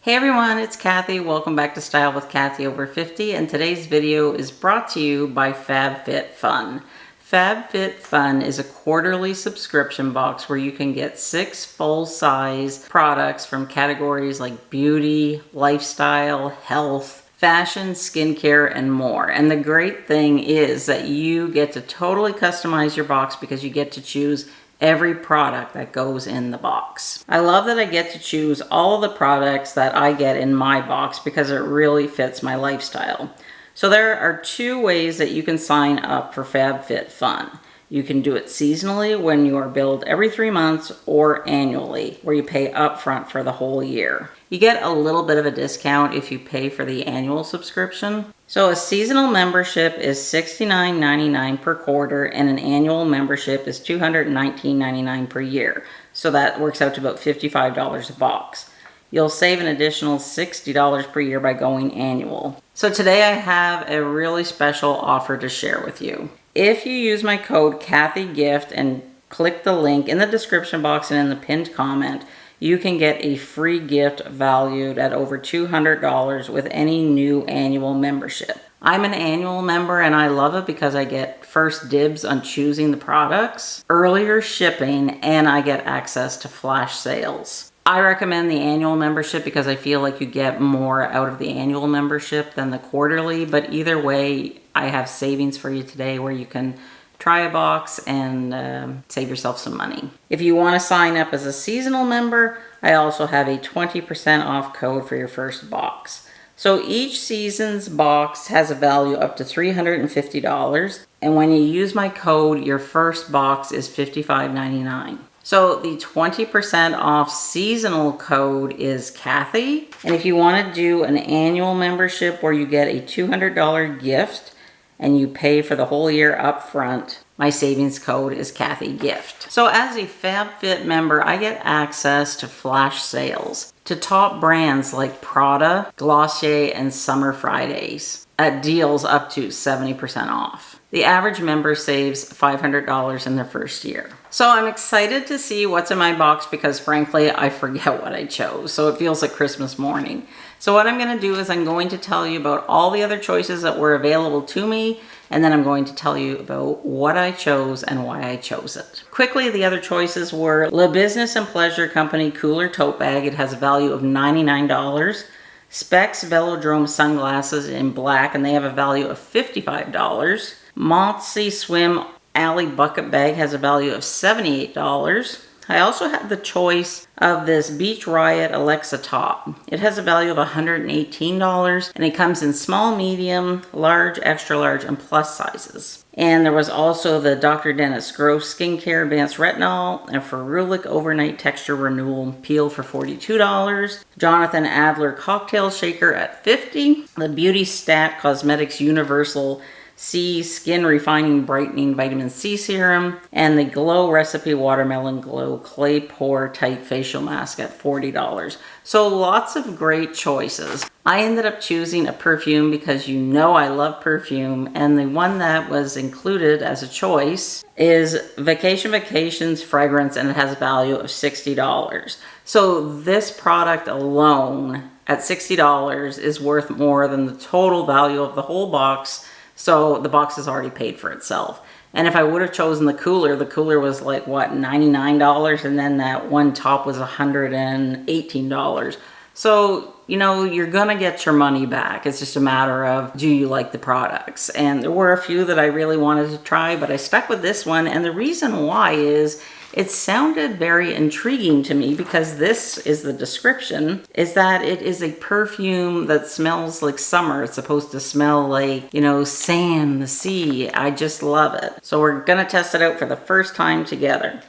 Hey everyone, it's Kathy. Welcome back to Style with Kathy Over 50, and today's video is brought to you by FabFitFun. FabFitFun is a quarterly subscription box where you can get 6 full-size products from categories like beauty, lifestyle, health, fashion, skincare, and more. And the great thing is that you get to totally customize your box because you get to choose every product that goes in the box. I love that I get to choose all of the products that I get in my box because it really fits my lifestyle. So there are 2 ways that you can sign up for FabFitFun. You can do it seasonally when you are billed every 3 months, or annually where you pay upfront for the whole year. You get a little bit of a discount if you pay for the annual subscription. So a seasonal membership is $69.99 per quarter, and an annual membership is $219.99 per year. So that works out to about $55 a box. You'll save an additional $60 per year by going annual. So today I have a really special offer to share with you. If you use my code KathyGift and click the link in the description box and in the pinned comment, you can get a free gift valued at over $200 with any new annual membership. I'm an annual member and I love it because I get first dibs on choosing the products, earlier shipping, and I get access to flash sales. I recommend the annual membership because I feel like you get more out of the annual membership than the quarterly, but either way, I have savings for you today where you can try a box and save yourself some money. If you want to sign up as a seasonal member, I also have a 20% off code for your first box. So each season's box has a value up to $350, and when you use my code, your first box is $55.99. So the 20% off seasonal code is Kathy. And if you want to do an annual membership where you get a $200 gift and you pay for the whole year up front, my savings code is KathyGift. So as a FabFit member, I get access to flash sales to top brands like Prada, Glossier, and Summer Fridays at deals up to 70% off. The average member saves $500 in their first year. So I'm excited to see what's in my box because frankly, I forget what I chose. So it feels like Christmas morning. So what I'm going to do is I'm going to tell you about all the other choices that were available to me, and then I'm going to tell you about what I chose and why I chose it. Quickly, the other choices were Le Business and Pleasure Company Cooler Tote Bag. It has a value of $99. Specs Velodrome Sunglasses in black, and they have a value of $55. Motsy Swim Alley Bucket Bag has a value of $78. I also have the choice of this Beach Riot Alexa Top. It has a value of $118, and it comes in small, medium, large, extra large, and plus sizes. And there was also the Dr. Dennis Gross Skincare Advanced Retinol and Ferulic Overnight Texture Renewal Peel for $42. Jonathan Adler Cocktail Shaker at $50. The Beauty Stat Cosmetics Universal C Skin Refining Brightening Vitamin C Serum, and the Glow Recipe Watermelon Glow Clay Pore Tight Facial Mask at $40. So lots of great choices. I ended up choosing a perfume because you know I love perfume, and the one that was included as a choice is Vacations Fragrance, and it has a value of $60. So this product alone at $60 is worth more than the total value of the whole box. So the box is already paid for itself. And if I would have chosen the cooler was like, what, $99? And then that one top was $118. So, you know, you're gonna get your money back. It's just a matter of, do you like the products? And there were a few that I really wanted to try, but I stuck with this one. And the reason why is, it sounded very intriguing to me because this is the description, is that it is a perfume that smells like summer. It's supposed to smell like, you know, sand, the sea. I just love it. So we're gonna test it out for the first time together.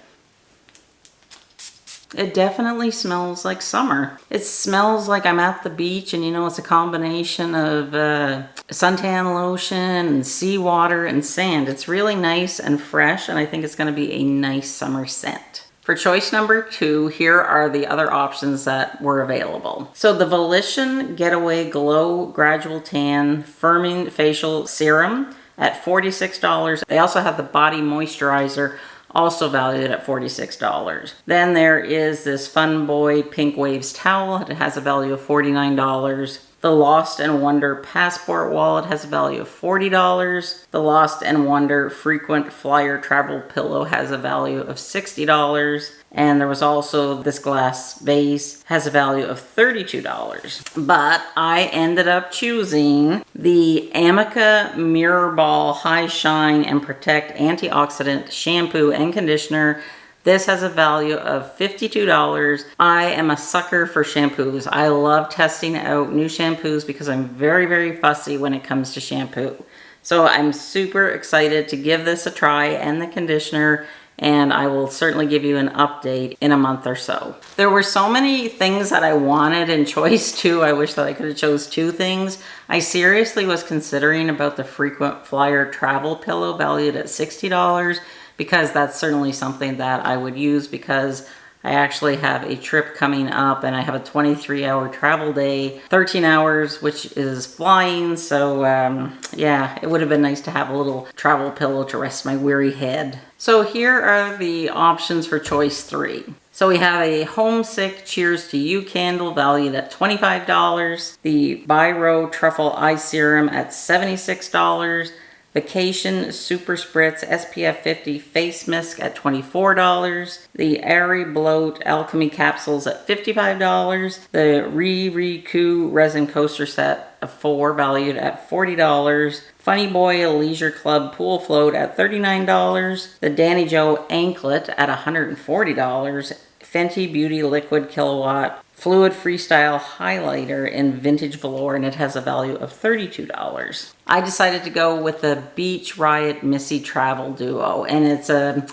It definitely smells like summer. It smells like I'm at the beach, and you know, it's a combination of suntan lotion and seawater and sand. It's really nice and fresh, and I think it's gonna be a nice summer scent. For choice number 2, here are the other options that were available. So the Volition Getaway Glow Gradual Tan Firming Facial Serum at $46. They also have the Body Moisturizer also valued at $46. Then there is this Fun Boy Pink Waves towel. It has a value of $49. The Lost and Wonder Passport Wallet has a value of $40. The Lost and Wonder Frequent Flyer Travel Pillow has a value of $60. And there was also this glass vase, has a value of $32. But I ended up choosing the Amica Mirror Ball High Shine and Protect Antioxidant Shampoo and Conditioner. This has a value of $52. I am a sucker for shampoos. I love testing out new shampoos because I'm very, very fussy when it comes to shampoo. So I'm super excited to give this a try and the conditioner, and I will certainly give you an update in a month or so. There were so many things that I wanted in choice two. I wish that I could have chose two things. I seriously was considering about the Frequent Flyer Travel Pillow valued at $60. Because that's certainly something that I would use, because I actually have a trip coming up and I have a 23-hour travel day, 13 hours, which is flying. So yeah, it would have been nice to have a little travel pillow to rest my weary head. So here are the options for choice three. So we have a Homesick Cheers to You candle valued at $25. The Biro Truffle Eye Serum at $76. Vacation Super Spritz SPF 50 Face Mist at $24. The Airy Bloat Alchemy Capsules at $55. The Riku Resin Coaster Set of 4 valued at $40. Funny Boy Leisure Club Pool Float at $39. The Danny Joe Anklet at $140. Fenty Beauty Liquid Kilowatt Fluid Freestyle Highlighter in Vintage Velour, and it has a value of $32. I decided to go with the Beach Riot Missy Travel Duo, and it's a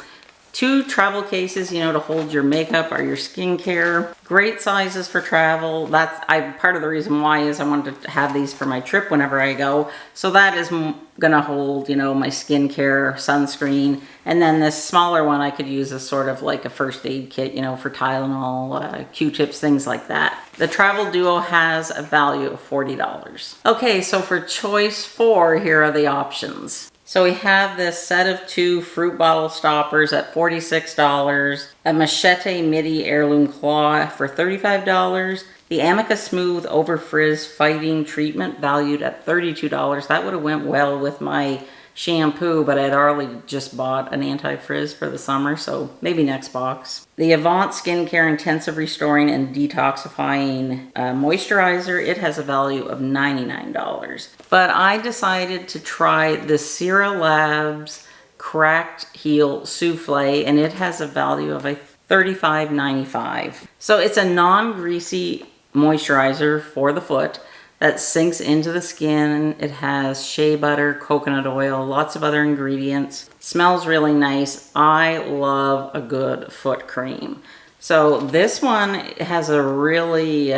2 travel cases, you know, to hold your makeup or your skincare. Great sizes for travel. That's part of the reason why is I wanted to have these for my trip whenever I go. So that is gonna hold, you know, my skincare, sunscreen, and then this smaller one I could use as sort of like a first aid kit, you know, for Tylenol, Q-tips, things like that. The Travel Duo has a value of $40. Okay, so for choice 4, here are the options. So we have this set of 2 fruit bottle stoppers at $46, a Machete Midi Heirloom Claw for $35, the Amica Smooth Over Frizz Fighting Treatment valued at $32. That would have went well with my shampoo, but I'd already just bought an anti-frizz for the summer, so maybe next box. The Avant Skincare Intensive Restoring and Detoxifying Moisturizer, it has a value of $99. But I decided to try the Cera Labs Cracked Heel Souffle, and it has a value of $35.95. So it's a non-greasy moisturizer for the foot that sinks into the skin. It has shea butter, coconut oil, lots of other ingredients. Smells really nice. I love a good foot cream. So this one has a really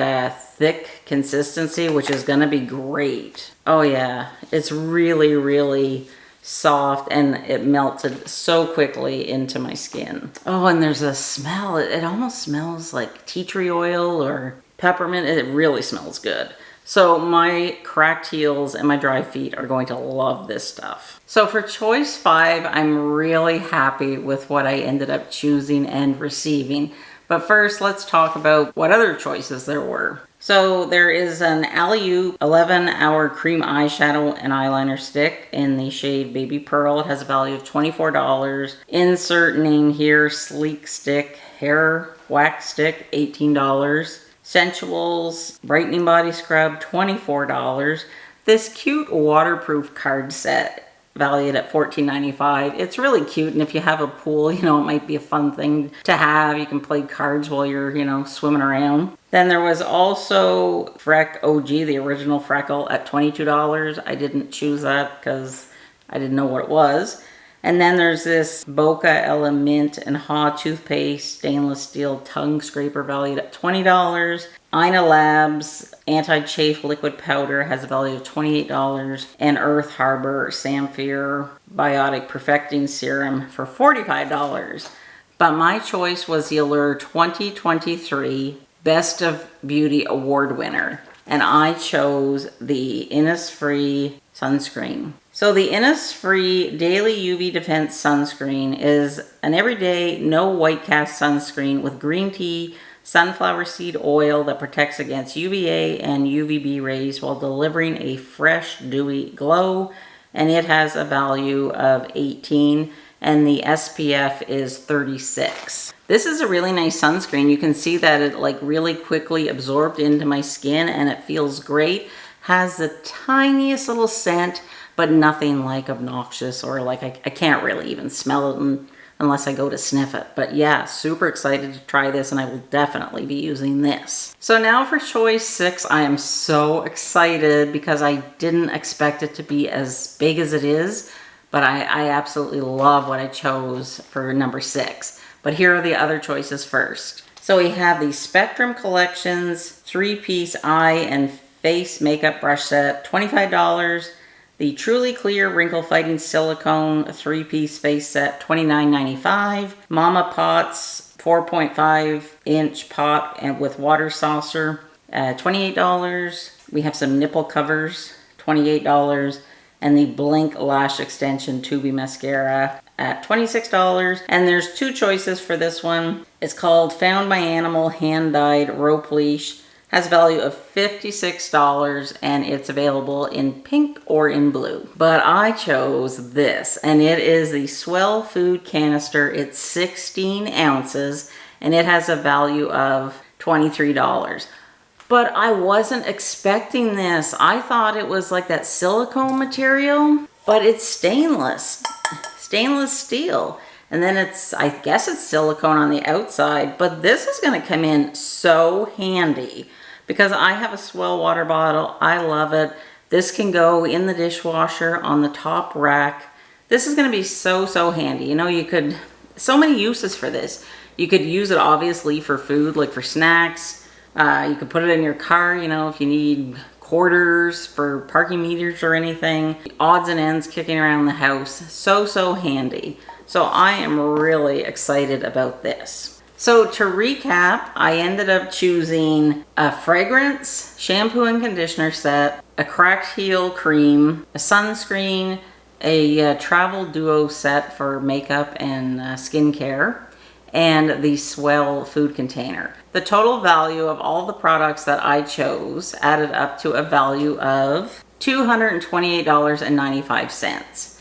thick consistency, which is gonna be great. Oh yeah, it's really, really soft, and it melted so quickly into my skin. Oh, and there's a smell. It almost smells like tea tree oil or peppermint. It really smells good. So my cracked heels and my dry feet are going to love this stuff. So for choice 5, I'm really happy with what I ended up choosing and receiving. But first, let's talk about what other choices there were. So there is an Alley-Oop 11-hour cream eyeshadow and eyeliner stick in the shade Baby Pearl. It has a value of $24. Insert name here, Sleek Stick Hair Wax Stick, $18. Sensuals Brightening Body Scrub, $24. This cute waterproof card set valued at $14.95. It's really cute, and if you have a pool, you know, it might be a fun thing to have. You can play cards while you're, you know, swimming around. Then there was also Freck OG, the original Freckle, at $22. I didn't choose that because I didn't know what it was. And then there's this Boca Ella Mint and Ha Toothpaste Stainless Steel Tongue Scraper valued at $20. Ina Labs Anti-Chafe Liquid Powder has a value of $28. And Earth Harbor Samphire Biotic Perfecting Serum for $45. But my choice was the Allure 2023 Best of Beauty Award winner. And I chose the Innisfree sunscreen. So the Innisfree Daily UV Defense Sunscreen is an everyday, no white cast sunscreen with green tea, sunflower seed oil that protects against UVA and UVB rays while delivering a fresh, dewy glow. And it has a value of 18 and the SPF is 36. This is a really nice sunscreen. You can see that it like really quickly absorbed into my skin and it feels great. Has the tiniest little scent, but nothing like obnoxious or like I can't really even smell it unless I go to sniff it. But yeah, super excited to try this and I will definitely be using this. So now for choice 6, I am so excited because I didn't expect it to be as big as it is, but I absolutely love what I chose for number 6. But here are the other choices first. So we have the Spectrum Collections 3-piece eye and face makeup brush set, $25. The Truly Clear Wrinkle Fighting Silicone 3-piece face set, $29.95. Mama Potts 4.5-inch pot and with water saucer, $28. We have some nipple covers, $28. And the Blink Lash Extension Tubey Mascara at $26. And there's 2 choices for this one. It's called Found My Animal Hand-Dyed Rope Leash. Has a value of $56 and it's available in pink or in blue. But I chose this and it is the S'well Food Canister. It's 16 ounces and it has a value of $23. But I wasn't expecting this. I thought it was like that silicone material, but it's stainless steel. And then I guess it's silicone on the outside, but this is gonna come in so handy because I have a S'well water bottle. I love it. This can go in the dishwasher on the top rack. This is gonna be so handy. You know, so many uses for this. You could use it obviously for food, like for snacks. You could put it in your car, you know, if you need quarters for parking meters or anything. Odds and ends kicking around the house. So handy. So I am really excited about this. So to recap, I ended up choosing a fragrance, shampoo and conditioner set, a cracked heel cream, a sunscreen, a travel duo set for makeup and skincare, and the S'well food container. The total value of all the products that I chose added up to a value of $228.95.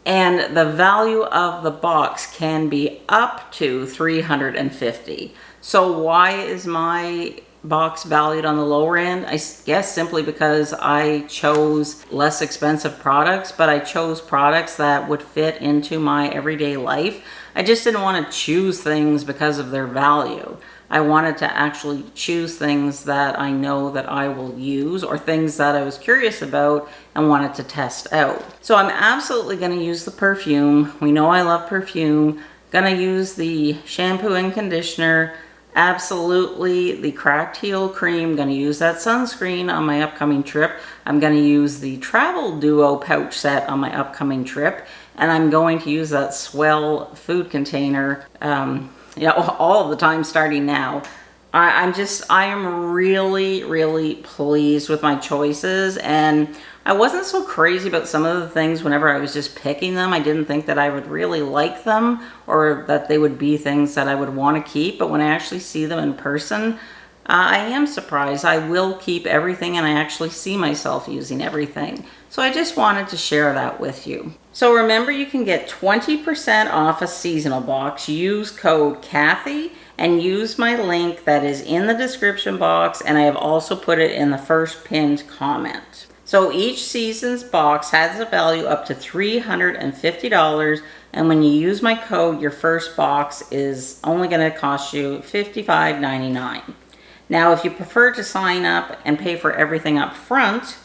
And the value of the box can be up to $350. So why is my box valued on the lower end? I guess simply because I chose less expensive products, but I chose products that would fit into my everyday life. I just didn't want to choose things because of their value. I wanted to actually choose things that I know that I will use or things that I was curious about and wanted to test out. So I'm absolutely going to use the perfume. We know I love perfume. Gonna use the shampoo and conditioner. Absolutely the cracked heel cream. Gonna use that sunscreen on my upcoming trip. I'm gonna use the travel duo pouch set on my upcoming trip. And I'm going to use that S'well food container all the time starting now. I am really pleased with my choices, and I wasn't so crazy about some of the things whenever I was just picking them. I didn't think that I would really like them or that they would be things that I would want to keep, but when I actually see them in person, I am surprised. I will keep everything and I actually see myself using everything. So I just wanted to share that with you. So remember, you can get 20% off a seasonal box. Use code Kathy and use my link that is in the description box, and I have also put it in the first pinned comment. So each season's box has a value up to $350, and when you use my code, your first box is only going to cost you $55.99. Now, if you prefer to sign up and pay for everything up front,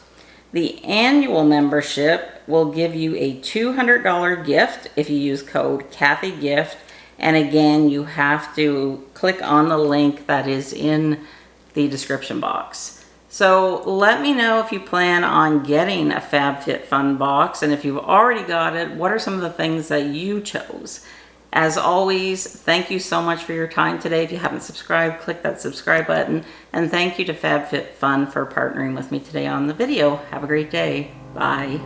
the annual membership will give you a $200 gift if you use code KathyGift. And again, you have to click on the link that is in the description box. So let me know if you plan on getting a FabFitFun box, and if you've already got it, what are some of the things that you chose? As always, thank you so much for your time today. If you haven't subscribed, click that subscribe button. And thank you to FabFitFun for partnering with me today on the video. Have a great day. Bye.